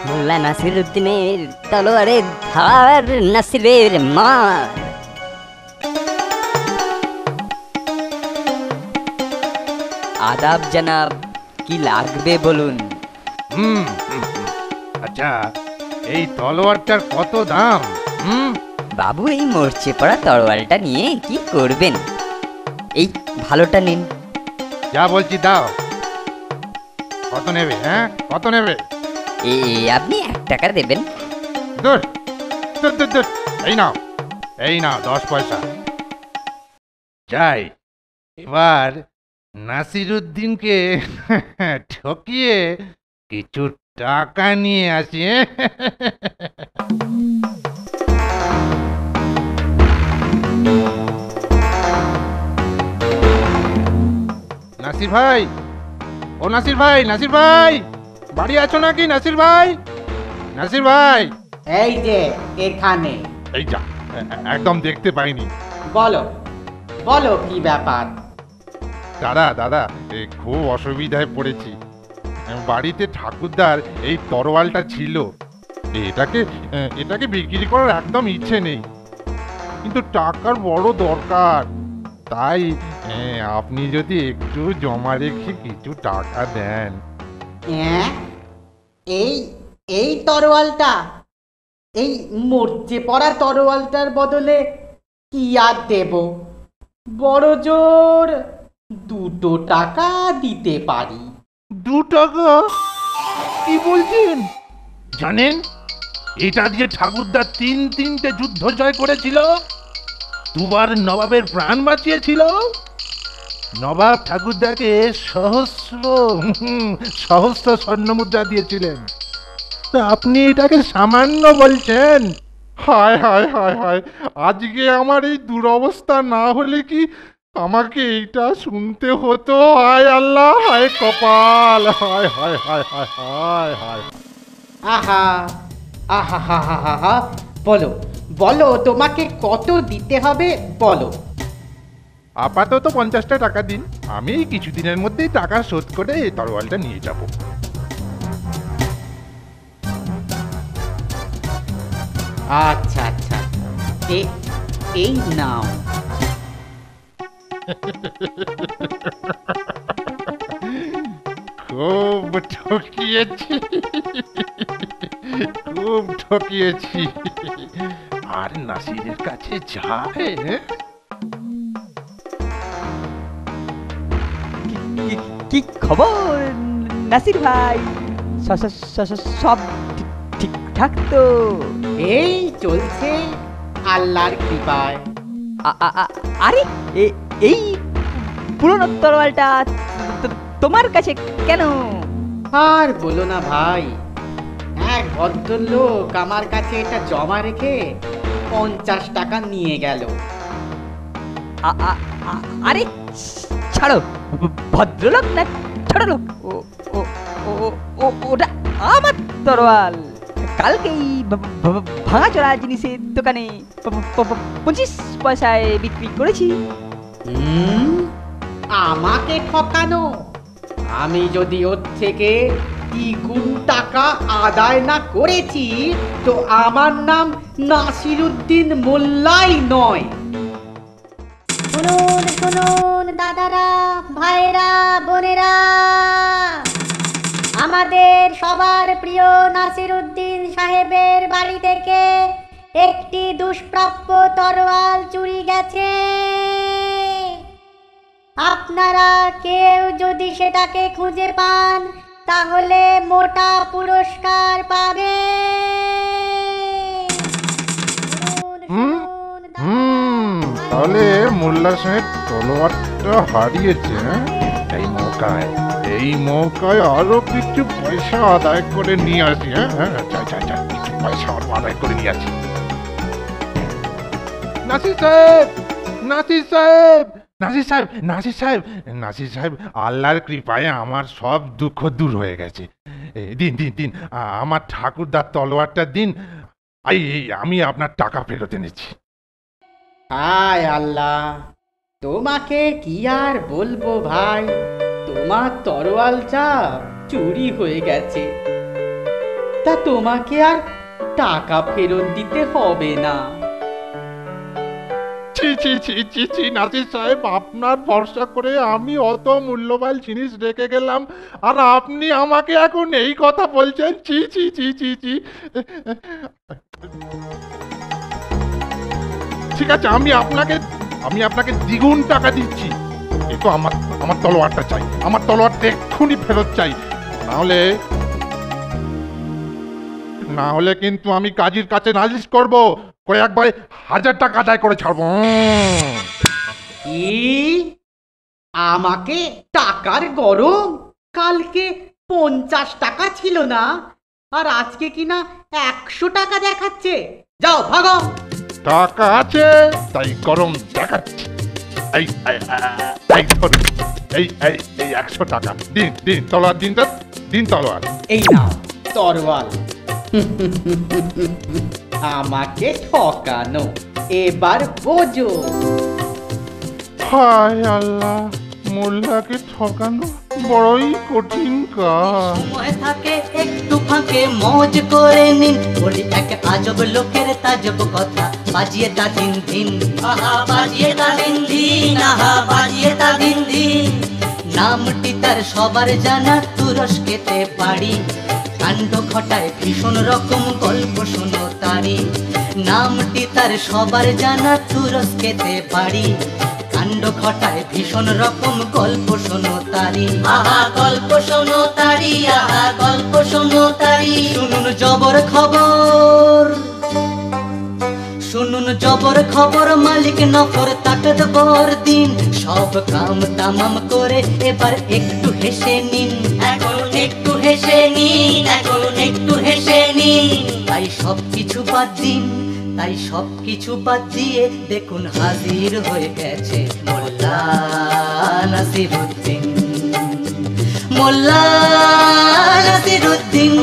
মোল্লা নাসিরুদ্দিনের তলোয়ারের ধার, নাসিরের মার। আদাব জনাব, কি লাগবে বলুন। হুম হুম, হুম। আচ্ছা, এই তলোয়ারটার কত দাম? বাবু, এই মরচে পড়া তরোয়ালটা নিয়ে কি করবেন? এই ভালোটা নিন। যা বলছি দাও। কত নেবে? হ্যাঁ, কত নেবে? আপনি 1 টাকা দেবেন। দূর দূর দূর দূর। এই নাও, এই নাও 10 পয়সা। যাই, এবার নাসিরুদ্দিনকে ঠকিয়ে কিছু টাকা নিয়ে আসি। নাসির ভাই, ও নাসির ভাই, নাসির ভাই, বাড়ি আছো নাকি নাসির ভাই? নাসির ভাই, এই যে এখানে। এই যা, একদম দেখতে পাইনি। বলো বলো কি ব্যাপার? দাদা দাদা, খুব অসুবিধায় পড়েছি। বাড়িতে ঠাকুরদার এই তরোয়ালটা ছিল, এটাকে এটাকে বিক্রি করার একদম ইচ্ছে নেই, কিন্তু টাকার বড় দরকার। তাই আপনি যদি একটু জমা রেখে কিছু টাকা দেন। হ্যাঁ, এই এই তরোয়ালটা, এই মরচে পড়া তরোয়ালটার বদলে কি আর দেব? বড় জোর 2 টাকা দিতে পারি। 2 টাকা? কি বলছেন? জানেন, এটা দিয়ে ঠাকুরদা 3-3টে যুদ্ধ জয় করেছিল, 2বার নবাবের প্রাণ বাঁচিয়েছিল। নবাব ঠাকুরদাকে সহস্র সহস্র স্বর্ণমুদ্রা দিয়েছিলেন, তা আপনি এটাকে সামান্য বলছেন? হায় হায় হায় হায়, আজকে আমার এই দুরবস্থা না হলে কি আমাকে এইটা শুনতে হতো? হায় আল্লাহ, হায় কপাল, হায় হায় হায় হায় হায় হায়। আহা আহা হা হা হা হা। বলো বলো, তোমাকে কত দিতে হবে বলো। আপাতত 50টা টাকা দিন, আমি কিছুদিনের মধ্যেই টাকা শোধ করে এই তরোয়ালটা নিয়ে যাব। আচ্ছা আচ্ছা, এই নাও। খুব ঠকিয়েছি, খুব ঠকিয়েছি। আর নাসিরের কাছে যায়। কি খবর নাসির ভাই? সব ঠিকঠাক তো? এই চলছে আল্লাহর কৃপায়। আরে এই পুরনো তরোয়ালটা তোমার কাছে কেন? আর বলো না ভাই, এক ভদ্রলোক আমার কাছে এটা জমা রেখে 50 টাকা নিয়ে গেল। আরে ছাড়ো, ভদ্রলোক না ছোট লোক? ওটা আমার তরোয়াল। কালকেই ভাঙাচোরা জিনিসের দোকানে 25 পয়সায় বিক্রি করেছি। আমাকে ঠকানো? আমি যদি ওর থেকে 2 টাকা আদায় না করেছি তো আমার নাম নাসিরুদ্দিন মোল্লাই নয়। শুনুন শুনুন দাদারা, ভাইরা, বোনেরা, আমাদের সবার প্রিয় নাসিরুদ্দিন সাহেবের বাড়ি থেকে একটি দুষ্প্রাপ্য তরোয়াল চুরি গেছে। আপনারা কেউ যদি সেটাকে খুঁজে পান তাহলে মোটা পুরস্কার পাবে। তাহলে মোল্লা সাহেব তলোয়ারটা হারিয়েছে। এই মৌকায় আরো কিছু পয়সা আদায় করে নিয়ে আসি। হ্যাঁ, কিছু পয়সা আদায় করে নিয়ে আসি। নাসির সাহেব, নাসির সাহেব, নাসির সাহেব, নাসির সাহেব, নাসির সাহেব, আল্লাহর কৃপায় আমার সব দুঃখ দূর হয়ে গেছে। দিন দিন দিন, আমার ঠাকুরদার তলোয়ারটা দিন, আমি আপনার টাকা ফেরত এনেছি। হায় আল্লাহ, তোমাকে কি আর বলবো ভাই, তোমার তরোয়ালটা চুরি হয়ে গেছে। তা তোমাকে আর টাকা ফেরত দিতে হবে না। ছি ছি ছি ছি ছি নাসির সাহেব, আপনার ভরসা করে আমি অত মূল্যবান জিনিস রেখে গেলাম, আর আপনি আমাকে এখন এই কথা বলছেন? ছি ছি ছি ছি ছি। ঠিক আছে, আমি আপনাকে দ্বিগুণ টাকা দিচ্ছি, কিন্তু আমার তলোয়ারটা চাই, আমার তলোয়ারটা এক্ষুনি ফেরত চাই, না হলে কিন্তু আমি কাজীর কাছে নালিশ করব, কয়েকবার 1000 টাকা আদায় করে ছাড়বো। কি আমাকে টাকার গরম? কালকে 50 টাকা ছিল না, আর আজকে কিনা 100 টাকা দেখাচ্ছে। যাও ভাগো। টাকা আছে তাই গরম দেখাচ্ছি। এই ধরুন, এই 100 টাকা দিন তলোয়ার, দিন তলোয়ার। এই নাও তরোয়াল। আমাকে ঠকানো, এবার বোঝো। হায় আল্লাহ, মোল্লাকে ঠকানো বড়ই কঠিন কাজ। সময় থাকে একটু ফাঁকে মौज করে নিন, বলি এক আজব লোকের তাজব কথা, বাজিয়ে তা দিন দিন, আহা বাজিয়ে তা দিন দিন, আহা বাজিয়ে তা দিন দিন। নামটি তার সবার জানা, তুরস্কেতে বাড়ি, কাণ্ড ঘটায় ভীষণ রকম গল্প শোনো তারি। নামটি তার সবার জানা, তুরস্কেতে বাড়ি, কাণ্ড ঘটায় ভীষণ রকম গল্প শোনো তারি। আহা গল্প শোনো তারি, আহা গল্প শোনো তারি। শুনুন জবর খবর, শুনুন জবর খবর, মালিক নফর তাকত বর দিন, সব কাম তামাম করে এবার একটু হেসে নিন, এখন একটু হেসে নিন, এখন একটু হেসে নিন। তাই সব কিছু বাদ দিন, তাই সব কিছু বাদ দিয়ে দেখুন হাজির হয়ে গেছে মোল্লা নাসিরুদ্দিন, মোল্লা নাসিরুদ্দিন।